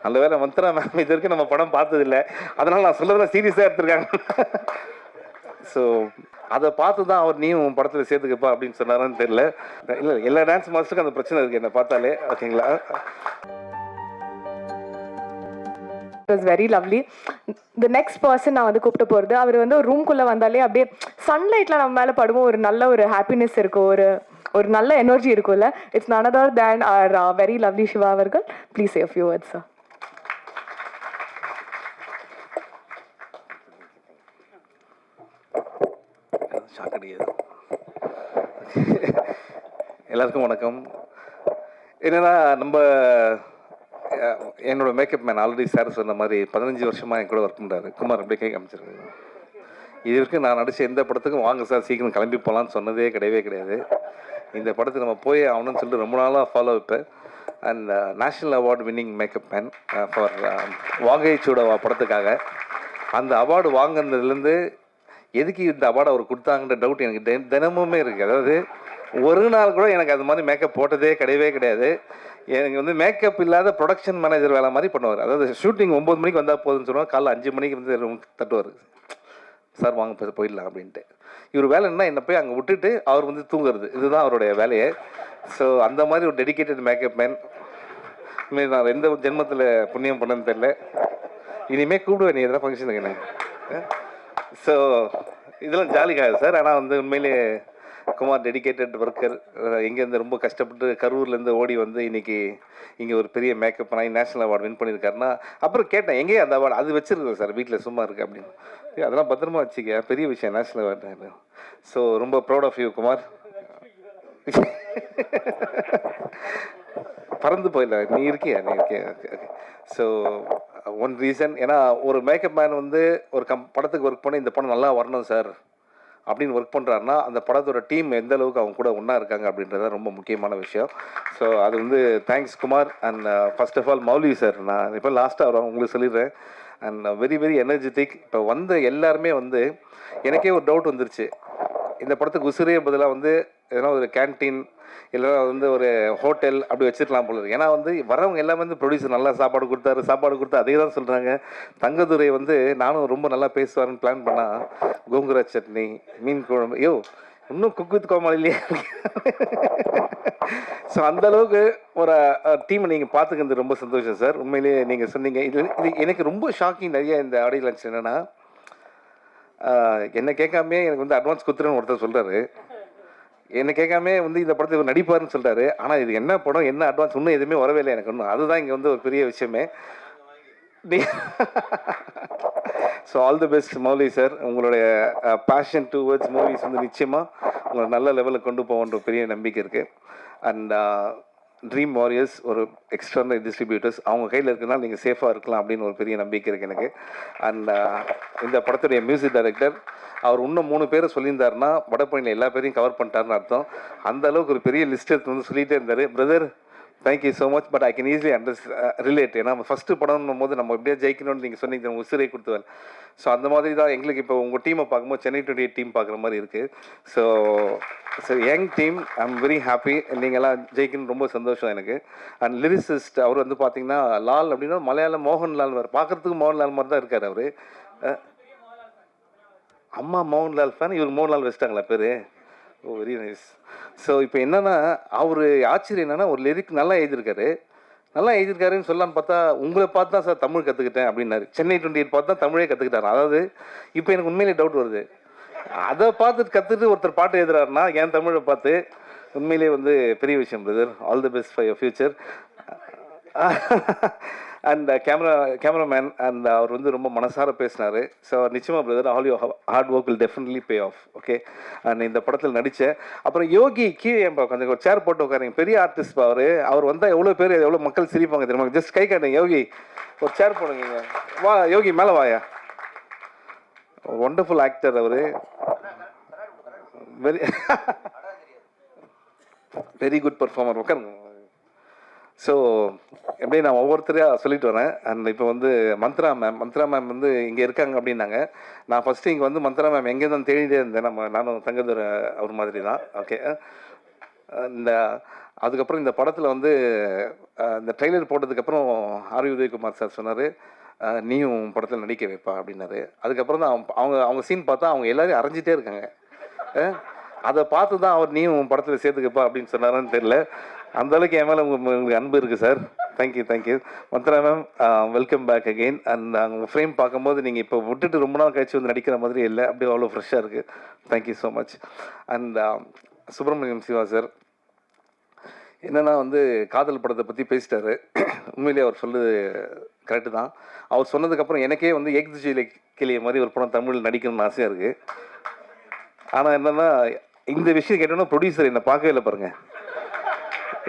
நல்ல வேலை மந்த்ரா மேம் இது வரைக்கும் நம்ம படம் பார்த்ததில்லை, அதனால நான் சொல்றதெல்லாம் சீரியஸாக எடுத்திருக்காங்க. ஸோ அதை பார்த்து தான் அவர் நீயும் உன் படத்தில் சேர்த்துக்கப்பா அப்படின்னு சொன்னாரான்னு தெரியல. இல்லை எல்லா டான்ஸ் மாஸ்டருக்கும் அந்த பிரச்சனை இருக்குது என்னை பார்த்தாலே. ஓகேங்களா? It was very lovely. The next person நான் வந்து கூப்பிட்டு போகிறது, அவர் வந்து ஒரு ரூம்குள்ளே வந்தாலே அப்படியே சன்லைட்டில் நம்ம மேலே படுவோம், ஒரு நல்ல ஒரு ஹாப்பினஸ் இருக்கும், ஒரு நல்ல எனர்ஜி இருக்கும்ல. It's none other than our very lovely Siva அவர்கள். Please say a few words, sir. எல்லாருக்கும் வணக்கம். என்னன்னா நம்ம என்னோட மேக்கப் மேன் ஆல்ரெடி சார் சொன்ன மாதிரி 15 வருஷமாக என் கூட ஒர்க் பண்ணுறாரு குமார். அப்படியே கை காமிச்சிருக்காரு. இது வரைக்கும் நான் நடித்த எந்த படத்துக்கும் வாங்க சார் சீக்கிரம் கிளம்பி போகலான்னு சொன்னதே கிடையாது. இந்த படத்துக்கு நம்ம போய் ஆகணும்னு சொல்லிட்டு ரொம்ப நாளாக ஃபாலோ வைப்பேன். And national award winning makeup man for வாகை சூடவா படத்துக்காக. அந்த அவார்டு வாங்கினதுலேருந்து எதுக்கு இந்த அவார்டு அவர் கொடுத்தாங்கன்ற டவுட் எனக்கு தினமுமே இருக்குது. அதாவது ஒரு நாள் கூட எனக்கு அது மாதிரி மேக்கப் போட்டதே கிடையாது. எனக்கு வந்து மேக்கப் இல்லாத ப்ரொடக்ஷன் மேனேஜர் வேலை மாதிரி பண்ணுவார். அதாவது ஷூட்டிங் 9 மணிக்கு வந்தால் போதுன்னு சொல்லுவாங்க, காலைல 5 மணிக்கு வந்து தட்டுவார், சார் வாங்க போயிடலாம் அப்படின்ட்டு. இவர் வேலை என்ன, என்னை போய் அங்கே விட்டுட்டு அவர் வந்து தூங்குறது, இதுதான் அவருடைய வேலையை. ஸோ அந்த மாதிரி ஒரு டெடிக்கேட்டட் மேக்கப் மேன். இனிமேல் நான் எந்த ஜென்மத்தில் புண்ணியம் பண்ணேன்னு தெரில. இனிமேல் கூப்பிடுவேன் நீ எதனா ஃபங்க்ஷனுக்கு என்ன. ஸோ இதெல்லாம் ஜாலிக்காக சார். ஆனால் வந்து உண்மையிலே குமார் டெடிக்கேட்டட் ஒர்க்கர். இங்கேருந்து ரொம்ப கஷ்டப்பட்டு கரூர்லேருந்து ஓடி வந்து இன்றைக்கி இங்கே ஒரு பெரிய மேக்கப் பண்ணி நேஷ்னல் அவார்டு வின் பண்ணியிருக்காருன்னா, அப்புறம் கேட்டேன் எங்கேயே அந்த அவார்டு, அது வச்சுருக்கேன் சார் வீட்டில் சும்மா இருக்குது அப்படின்னு. அதெல்லாம் பத்திரமா வச்சுக்க, பெரிய விஷயம் நேஷ்னல் அவார்டு. ஸோ ரொம்ப ப்ரௌட் ஆஃப் யூ குமார். பறந்து போயிடல, நீ இருக்கியா. ஸோ ஒன் ரீசன், ஏன்னா ஒரு மேக்கப் மேன் வந்து ஒரு படத்துக்கு ஒர்க் பண்ணி இந்த படம் நல்லா வரணும் சார் அப்படின்னு ஒர்க் பண்ணுறாருன்னா அந்த படத்தோட டீம் எந்த அளவுக்கு அவங்க கூட ஒன்றா இருக்காங்க அப்படின்றத ரொம்ப முக்கியமான விஷயம். ஸோ அது வந்து thanks Kumar. And first of all Mouli sir, நான் இப்போ லாஸ்ட்டாக வரோம் உங்களுக்கு சொல்லிடுறேன். And very energetic. இப்போ வந்து எல்லாருமே வந்து எனக்கே ஒரு டவுட் வந்துருச்சு, இந்த படத்துக்கு உசிரே பதிலாக வந்து எதனா ஒரு கேன்டீன் இல்லைனா வந்து ஒரு ஹோட்டல் அப்படி வச்சுருக்கலாம் போல இருக்கு. ஏன்னா வந்து வரவங்க எல்லாமே வந்து ப்ரொடியூசர் நல்லா சாப்பாடு கொடுத்து அதே தான் சொல்கிறாங்க. தங்கதுரை வந்து நானும் ரொம்ப நல்லா பேசுவாருன்னு பிளான் பண்ணால் கோங்குரா சட்னி, மீன் குழம்பு, இன்னும் குக் வித் கோமாளி இல்லையா. ஸோ அந்தளவுக்கு ஒரு டீமை நீங்கள் பார்த்துக்கிறது ரொம்ப சந்தோஷம் சார். உண்மையிலேயே நீங்கள் சொன்னீங்க. இது எனக்கு ரொம்ப ஷாக்கிங். நிறைய இந்த ஆடியோ லான்ச் என்னென்னா, என்னை கேட்காமே எனக்கு வந்து அட்வான்ஸ் கொடுத்துருன்னு ஒருத்தர் சொல்கிறாரு. என்னை கேட்காமே வந்து இந்த படத்தை இவர் நடிப்பார்னு சொல்கிறாரு. ஆனால் இது என்ன படம், என்ன அட்வான்ஸ், இன்னும் எதுவுமே வரவே இல்லை எனக்கு ஒன்றும். அதுதான் இங்கே வந்து ஒரு பெரிய விஷயமே. So all the best Mouli sir. உங்களுடைய பேஷன் டுவர்ட்ஸ் மூவிஸ் வந்து நிச்சயமாக உங்களை நல்ல லெவலில் கொண்டு போகன்ற பெரிய நம்பிக்கை இருக்குது. அண்ட் ட்ரீம் வாரியர்ஸ் ஒரு எக்ஸ்டர்னல் டிஸ்ட்ரிபியூட்டர்ஸ் அவங்க கையில் இருக்கிறனால நீங்கள் சேஃபாக இருக்கலாம் அப்படின்னு ஒரு பெரிய நம்பிக்கை இருக்குது எனக்கு. அண்ட் இந்த படத்துடைய மியூசிக் டைரக்டர் அவர் இன்னும் 3 பேரை சொல்லியிருந்தாருன்னா வடபழனியில் எல்லா பேரையும் கவர் பண்ணிட்டாருன்னு அர்த்தம். அந்த அளவுக்கு ஒரு பெரிய லிஸ்ட் எடுத்து வந்து சொல்லிகிட்டே இருந்தார். Brother thank you so much. But I can easily relate. ஏன்னா நம்ம ஃபஸ்ட்டு படம்னும் போது நம்ம எப்படியா ஜெயிக்கணும்னு நீங்கள் சொன்னீங்க, உசிரை கொடுத்துவேன். ஸோ அந்த மாதிரி தான் எங்களுக்கு இப்போ உங்கள் டீமை பார்க்கும்போது சென்னை 28 டீம் பார்க்குற மாதிரி இருக்குது. So young team, I am very happy. நீங்கள்லாம் ஜெயிக்கணும்னு ரொம்ப சந்தோஷம் எனக்கு. அண்ட் லிரிசிஸ்ட் அவர் வந்து பார்த்தீங்கன்னா லால் அப்படின்னா மலையாளம் மோகன்லால் வேறு, பார்க்குறதுக்கு மோகன்லால் மாதிரி தான் இருக்கார் அவர். அம்மா மோகன்லால் ஃபேன், இவர் மோகன்லால் வச்சிட்டாங்களா பேர்? ஓ வெரி நைஸ். ஸோ இப்போ என்னென்னா அவர் ஆச்சரியம் என்னென்னா ஒரு லிரிக் நல்லா எழுதியிருக்காருன்னு சொல்லலான்னு பார்த்தா உங்களை பார்த்து தான் சார் தமிழ் கற்றுக்கிட்டேன் அப்படின்னாரு. சென்னை 28 பார்த்து தான் தமிழே கற்றுக்கிட்டாரு. அதாவது இப்போ எனக்கு உண்மையிலே டவுட் வருது, அதை பார்த்துட்டு கற்றுட்டு ஒருத்தர் பாட்டு எழுதுறாருன்னா என் தமிழை பார்த்து. உண்மையிலே வந்து பெரிய விஷயம் brother. All the best for your future. And cameraman and அவர் வந்து ரொம்ப மனசார பேசினார். ஸோ நிச்சயமாக brother, all your hard work will definitely pay off. Okay. And இந்த படத்தில் நடித்தேன். அப்புறம் யோகி கீழே என் கொஞ்சம் ஒரு சேர் போட்டு உட்காருங்க, பெரிய ஆர்டிஸ்ட் அவர் வந்தால் எவ்வளோ பேர் எவ்வளோ மக்கள் சிரிப்பாங்க தெரியுமா. ஜஸ்ட் கை காட்டுங்க யோகி, ஒரு சேர் போடுங்க. வா யோகி, மேலே வாயா. ஒண்டர்ஃபுல் ஆக்டர் அவர். Very good performer. உட்காருங்க. ஸோ எப்படி நான் ஒவ்வொருத்தரையாக சொல்லிட்டு வரேன். அண்ட் இப்போ வந்து மந்த்ரா மேம் வந்து இங்கே இருக்காங்க அப்படின்னாங்க. நான் ஃபஸ்ட்டு இங்கே வந்து மந்த்ரா மேம் எங்கே தான் தேடிட்டே இருந்தேன். நானும் தங்கதுரை அவர் மாதிரி தான். ஓகே. இந்த அதுக்கப்புறம் இந்த படத்தில் வந்து இந்த ட்ரெய்லர் போட்டதுக்கப்புறம் ஆர்வி உதயகுமார் சார் சொன்னார், நீயும் படத்தில் நடிக்க வைப்பா அப்படின்னாரு. அதுக்கப்புறம் தான் அவங்க சீன் பார்த்தா அவங்க எல்லாரையும் அரைஞ்சிட்டே இருக்காங்க. அதை பார்த்து தான் அவர் நீயும் படத்தில் சேர்த்துக்கப்பா அப்படின்னு சொன்னாரான்னு தெரியல. அந்த அளவுக்கு என் மேலே உங்களுக்கு அன்பு இருக்குது sir. Thank you Mantra ma'am, welcome back again. And உங்கள் ஃப்ரேம் பார்க்கும்போது நீங்கள் இப்போ விட்டுட்டு ரொம்ப நாள் கழிச்சு வந்து நடிக்கிற மாதிரி இல்லை, அப்படியே அவ்வளோ ஃப்ரெஷ்ஷாக இருக்குது. Thank you so much. And Subramaniam Siva sir என்னென்னா வந்து காதல் படத்தை பற்றி பேசிட்டாரு. உண்மையிலேயே அவர் சொல்லுது கரெக்டு தான். அவர் சொன்னதுக்கப்புறம் எனக்கே வந்து ஏக்திஜியில கிளிய மாதிரி ஒரு படம் தமிழில் நடிக்கணும்னு ஆசையாக இருக்குது. ஆனால் என்னென்னா இந்த விஷயம் கேட்டோன்னா ப்ரொடியூசர் என்னை பார்க்கவே இல்லை பாருங்கள்.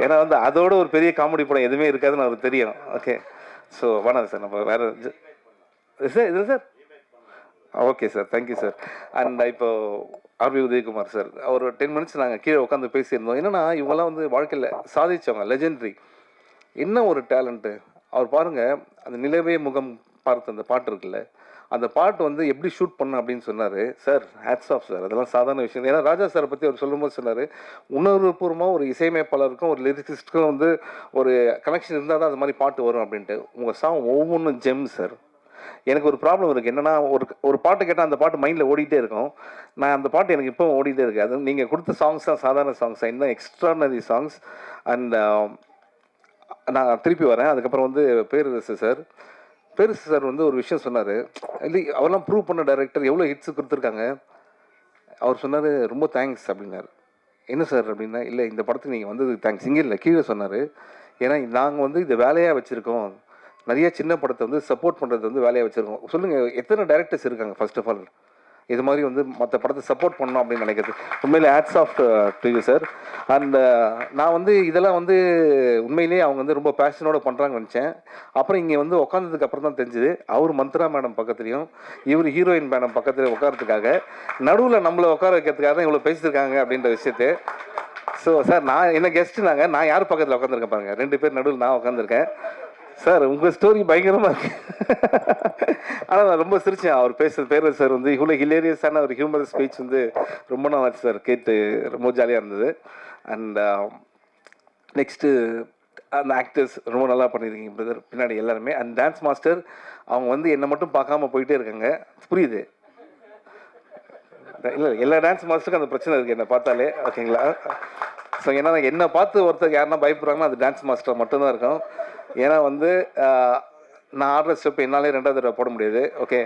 ஏன்னா வந்து அதோட ஒரு பெரிய காமெடி படம் எதுவுமே இருக்காதுன்னு அவருக்கு தெரியும். ஓகே, ஸோ வேணாம் சார், நம்ம வேறு சார் இது sir. Okay sir, thank you sir. And இப்போ ஆர்வி உதயகுமார் சார், ஒரு 10 மினிட்ஸ் நாங்கள் கீழே உட்காந்து பேசியிருந்தோம். என்னென்னா இவங்கெல்லாம் வந்து வாழ்க்கையில் சாதிச்சவங்க, லெஜெண்டரி. என்ன ஒரு டேலண்ட்டு அவர் பாருங்கள். அந்த நிலவே முகம் பார்த்து அந்த பாட்டு இருக்குல்ல, அந்த பாட்டு வந்து எப்படி ஷூட் பண்ண அப்படின்னு சொன்னார் சார். ஹேட்ஸ் ஆஃப் சார், அதெல்லாம் சாதாரண விஷயம். ஏன்னா ராஜா சாரை பற்றி அவர் சொல்லும்போது சொன்னார், உணர்வுபூர்வமாக ஒரு இசையமைப்பாளருக்கும் ஒரு லிரிசிஸ்ட்டுக்கும் வந்து ஒரு கனெக்ஷன் இருந்தால் தான் அது மாதிரி பாட்டு வரும் அப்படின்ட்டு. உங்கள் சாங் ஒவ்வொன்றும் ஜெம் சார். எனக்கு ஒரு ப்ராப்ளம் இருக்குது. என்னென்னா ஒரு பாட்டு கேட்டால் அந்த பாட்டு மைண்டில் ஓடிட்டே இருக்கும். நான் அந்த பாட்டு எனக்கு இப்போ ஓடிட்டே இருக்குது. அது நீங்கள் கொடுத்த சாங்ஸ் தான் சாதாரண சாங்ஸ் தான், இன்னும் எக்ஸ்ட்ரானரி சாங்ஸ். அண்ட் நான் திருப்பி வரேன். அதுக்கப்புறம் வந்து பேரரசு சார் வந்து ஒரு விஷயம் சொன்னார். இல்லை அவரெல்லாம் ப்ரூவ் பண்ண டைரக்டர் எவ்வளோ ஹிட்ஸு கொடுத்துருக்காங்க. அவர் சொன்னார் ரொம்ப தேங்க்ஸ் அப்படின்னாரு. என்ன சார் அப்படின்னா, இல்லை இந்த படத்துக்கு நீங்கள் வந்ததுக்கு தேங்க்ஸ். இங்கே இல்லை, கீழே சொன்னார். ஏன்னா நாங்கள் வந்து இதை வேலையாக வச்சுருக்கோம். நிறைய சின்ன படத்தை வந்து சப்போர்ட் பண்ணுறது வந்து வேலையாக வச்சுருக்கோம். சொல்லுங்கள், எத்தனை டைரக்டர்ஸ் இருக்காங்க ஃபர்ஸ்ட் ஆஃப் ஆல் இது மாதிரி வந்து மற்ற படத்தை சப்போர்ட் பண்ணணும் அப்படின்னு நினைக்கிறது. உண்மையிலே hats off to you sir. And நான் வந்து இதெல்லாம் வந்து உண்மையிலேயே அவங்க வந்து ரொம்ப பேஷனோட பண்ணுறாங்கன்னு நினச்சேன். அப்புறம் இங்கே வந்து உட்காந்ததுக்கு அப்புறம் தான் தெரிஞ்சுது, அவர் மந்த்ரா மேடம் பக்கத்துலேயும் இவர் ஹீரோயின் மேடம் பக்கத்தில் உட்காரத்துக்காக நடுவில் நம்மளை உட்கார வைக்கிறதுக்காக தான் இவ்வளோ பேசியிருக்காங்க அப்படின்ற விஷயத்தை. ஸோ சார், நான் என்ன கெஸ்ட்டு நான் யார் பக்கத்தில் உட்காந்துருக்கேன் பாருங்கள், 2 பேர் நடுவில் நான் உட்காந்துருக்கேன். சார் உங்கள் ஸ்டோரி பயங்கரமாக இருக்கு. ஆனால் நான் ரொம்ப சிரித்தேன் அவர் பேசுகிறது. பேர் சார் வந்து இவ்வளோ ஹிலேரியஸான ஒரு ஹியூமர் ஸ்பீச் வந்து ரொம்ப நாள் ஆச்சு சார் கேட்டு, ரொம்ப ஜாலியாக இருந்தது. அண்ட் நெக்ஸ்ட்டு அந்த ஆக்டர்ஸ் ரொம்ப நல்லா பண்ணியிருக்கீங்க பிரதர், பின்னாடி எல்லாருமே. அண்ட் டான்ஸ் மாஸ்டர் அவங்க வந்து என்னை மட்டும் பார்க்காம போயிட்டே இருக்காங்க, புரியுது. இல்லை, எல்லா டான்ஸ் மாஸ்டருக்கும் அந்த பிரச்சனை இருக்குது என்னை பார்த்தாலே, ஓகேங்களா. ஸோ ஏன்னா என்னை பார்த்து ஒருத்தர் யாருன்னா பயப்படுறாங்கன்னா அது டான்ஸ் மாஸ்டர் மட்டும்தான் இருக்கும். ஏன்னா வந்து நான் ஆடுற ஸ்டெப் என்னாலே 2வது தடவை போட முடியாது. ஓகே,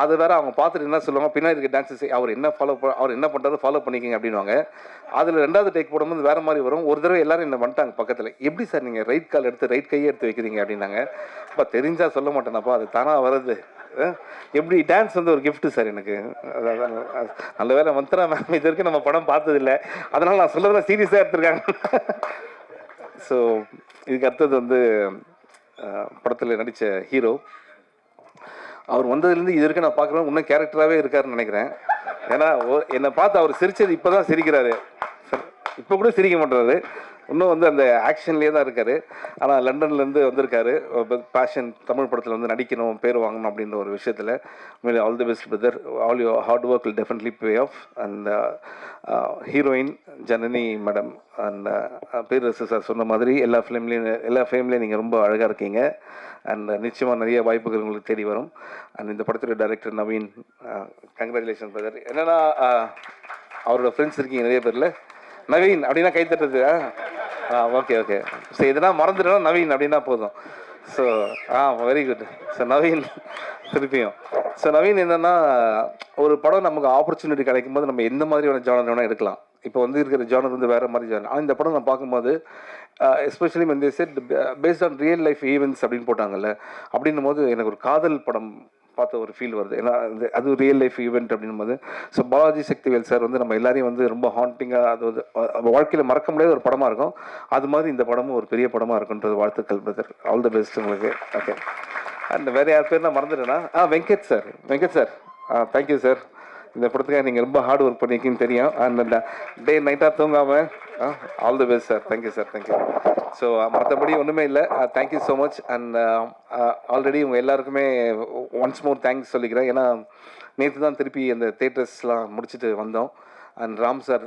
அது வேறு அவங்க பார்த்துட்டு என்ன சொல்லுவாங்க, பின்னாடி இருக்க டான்ஸஸ் அவர் என்ன பண்ணுறாரு ஃபாலோ பண்ணிக்கிங்க அப்படின்வாங்க. அதில் 2வது டேக் போடும்போது வேறு மாதிரி வரும். ஒரு தடவை எல்லோரும் என்ன வந்துட்டாங்க பக்கத்தில், எப்படி சார் நீங்கள் ரைட் கால் எடுத்து ரைட் கையே எடுத்து வைக்கிறீங்க அப்படின்னாங்க. அப்போ தெரிஞ்சால் சொல்ல மாட்டேனப்பா, அது தானாக வருது. எப்படி டான்ஸ் வந்து ஒரு கிஃப்ட்டு சார் எனக்கு. நல்ல வேலை மந்த்ரா மேம் இது வரைக்கும் நம்ம படம் பார்த்ததில்லை, அதனால் நான் சொல்கிறதெல்லாம் சீரியஸாக எடுத்துருக்காங்க. ஸோ இதுக்கு அடுத்தது வந்து படத்தில் நடித்த ஹீரோ, அவர் வந்ததுலேருந்து இது வரைக்கும் நான் பார்க்குறேன் இன்னும் கேரக்டராகவே இருக்காருன்னு நினைக்கிறேன். ஏன்னா என்னை பார்த்து அவர் சிரித்தது இப்போ தான் சிரிக்கிறாரு. இப்போ கூட சிரிக்க மாட்டாரு, இன்னும் வந்து அந்த ஆக்ஷன்லேயே தான் இருக்கார். ஆனால் லண்டன்லேருந்து வந்திருக்காரு, பேஷன் தமிழ் படத்தில் வந்து நடிக்கணும், பேர் வாங்கணும் அப்படின்ற ஒரு விஷயத்தில். உண்மையிலே all the best brother, all your hard work will definitely pay off. And heroine Janani madam and Perarasu sir சொன்ன மாதிரி எல்லா ஃபிலிம்லேயும் நீங்கள் ரொம்ப அழகாக இருக்கீங்க. அண்ட் நிச்சயமாக நிறைய வாய்ப்புகள் உங்களுக்கு தேடி வரும். அண்ட் இந்த படத்துடைய டைரக்டர் நவீன், கங்க்ராச்சுலேஷன் பிரதர். என்னென்னா அவரோட ஃப்ரெண்ட்ஸ் இருக்கீங்க நிறைய பேரில். நவீன் அப்படின்னா கை தட்டுறது. ஓகே. ஸோ இதெல்லாம் மறந்துட்டோம், நவீன் அப்படின்னா போதும். So very good. So Naveen திருப்பியும். ஸோ நவீன் என்னென்னா, ஒரு படம் நமக்கு ஆப்பர்ச்சுனிட்டி கிடைக்கும் போது நம்ம எந்த மாதிரியான ஜானர் வேணால் எடுக்கலாம். இப்போ வந்து இருக்கிற ஜானர் வந்து வேறு மாதிரி ஜானர். ஆனால் இந்த படம் நான் பார்க்கும்போது எஸ்பெஷலி வந்து set based on real life events அப்படின்னு போட்டாங்கல்ல, அப்படின்னும் போது எனக்கு ஒரு காதல் படம் பார்த்த ஒரு ஃபீல் வருது. ஏன்னா அது ரியல் லைஃப் ஈவெண்ட் அப்படின்னும் போது. ஸோ பாலாஜி சக்திவேல் சார் வந்து நம்ம எல்லாரையும் வந்து ரொம்ப ஹாண்டிங்காக, அது வந்து வாழ்க்கையில் மறக்க முடியாத ஒரு படமாக இருக்கும். அது மாதிரி இந்த படமும் ஒரு பெரிய படமாக இருக்குன்றது வாழ்த்துக்கள் பிரதர். ஆல் தி பெஸ்ட் உங்களுக்கு. ஓகே. அண்ட் வேறு யார் பேர் நான் மறந்துட்டேன்னா வெங்கட் சார் தேங்க்யூ சார். இந்த படத்துக்காக நீங்கள் ரொம்ப ஹார்ட் ஒர்க் பண்ணியிருக்கீங்கன்னு தெரியும். அண்ட் டே நைட்டாக தூங்காமல் all the best sir. Thank you sir, thank you. So மற்றபடி ஒன்றுமே இல்லை. Thank you so much. And already உங்கள் எல்லாருக்குமே ஒன்ஸ் மோர் தேங்க்ஸ் சொல்லிக்கிறேன். ஏன்னா நேற்று தான் திருப்பி அந்த தேட்டர்ஸ்லாம் முடிச்சுட்டு வந்தோம். அண்ட் ராம் சார்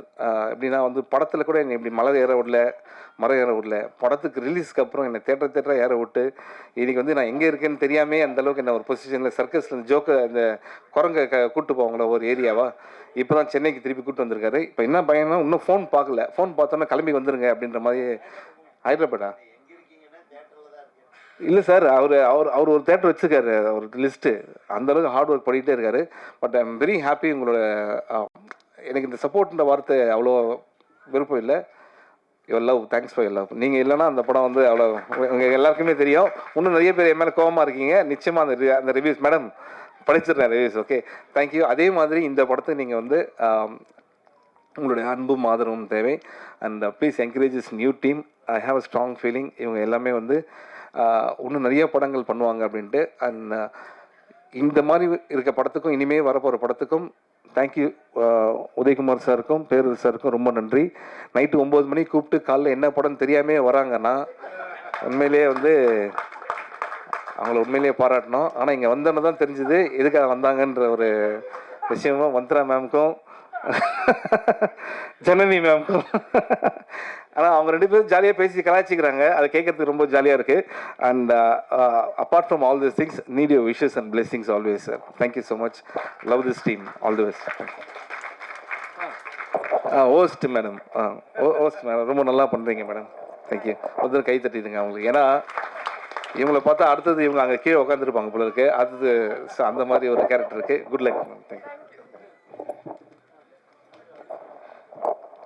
எப்படின்னா வந்து படத்தில் கூட என்னை இப்படி மலை ஏற விடல, மரம் ஏற விடல. படத்துக்கு ரிலீஸ்க்கு அப்புறம் என்னை தேட்டரை ஏற விட்டு இன்றைக்கி வந்து நான் எங்கே இருக்கேன்னு தெரியாமே அந்தளவுக்கு என்ன ஒரு பொசிஷனில் சர்க்கஸில் இந்த ஜோக்கை இந்த குரங்கை கூப்பிட்டு போவாங்களோ ஒரு ஏரியாவா, இப்போ தான் சென்னைக்கு திருப்பி கூப்பிட்டு வந்திருக்காரு. இப்போ என்ன பையனா இன்னும் ஃபோன் பார்க்கல, ஃபோன் பார்த்தோன்னா கிளம்பி வந்துருங்க அப்படின்ற மாதிரி. ஹைதராபாடா இல்லை சார், அவர் ஒரு தேட்டர் வச்சுருக்காரு, ஒரு லிஸ்ட்டு. அந்தளவுக்கு ஹார்ட் ஒர்க் பண்ணிகிட்டே இருக்காரு. But I am very happy. உங்களோட எனக்கு இந்த சப்போர்ட்ன்ற வார்த்தை அவ்வளோ விருப்பம் இல்லை. Your love, thanks for your love. நீங்கள் இல்லைன்னா அந்த படம் வந்து அவ்வளோ உங்களுக்கு எல்லாருக்குமே தெரியும். இன்னும் நிறைய பேர் என் மேலே கோபமாக இருக்கீங்க. நிச்சயமாக அந்த ரிவ்யூஸ் மேடம் படிச்சிடுறேன் ரிவ்யூஸ். Okay, thank you. அதே மாதிரி இந்த படத்தை நீங்கள் வந்து உங்களுடைய அன்பும் ஆதரவும் தேவை. And please encourage is new team. I have a strong feeling இவங்க எல்லாமே வந்து இன்னும் நிறைய படங்கள் பண்ணுவாங்க அப்படின்ட்டு. அண்ட் இந்த மாதிரி இருக்க படத்துக்கும் இனிமேல் வரப்போகிற படத்துக்கும் தேங்க்யூ. உதயகுமார் சாருக்கும் பேரூர் சாருக்கும் ரொம்ப நன்றி. நைட்டு 9 மணிக்கு கூப்பிட்டு காலைல என்ன படம்னு தெரியாமே வராங்கன்னா உண்மையிலேயே வந்து அவங்கள உண்மையிலேயே பாராட்டணும். ஆனால் இங்கே வந்தோன்னு தான் தெரிஞ்சுது எதுக்காக வந்தாங்கன்ற ஒரு விஷயமும் மந்த்ரா மேம்க்கும் ஜனனி மேம்க்கும். ஆனால் அவங்க 2 பேரும் ஜாலியாக பேசி கலாய்ச்சிக்கிறாங்க. அதை கேட்கறதுக்கு ரொம்ப ஜாலியாக இருக்குது. And apart from all this things need your wishes and blessings always sir. Thank you so much. Love this team. All the best. Host madam, host madam ரொம்ப நல்லா பண்ணுறீங்க மேடம். தேங்க்யூ. ஒருத்தர் கை தட்டிடுங்க அவங்களுக்கு. ஏன்னா இவங்களை பார்த்தா அடுத்தது இவங்க அங்கே கீழே உட்காந்துருப்பாங்க போல இருக்கு. அடுத்தது அந்த மாதிரி ஒரு கேரக்டர் இருக்குது. Good luck ma'am. தேங்க்யூ.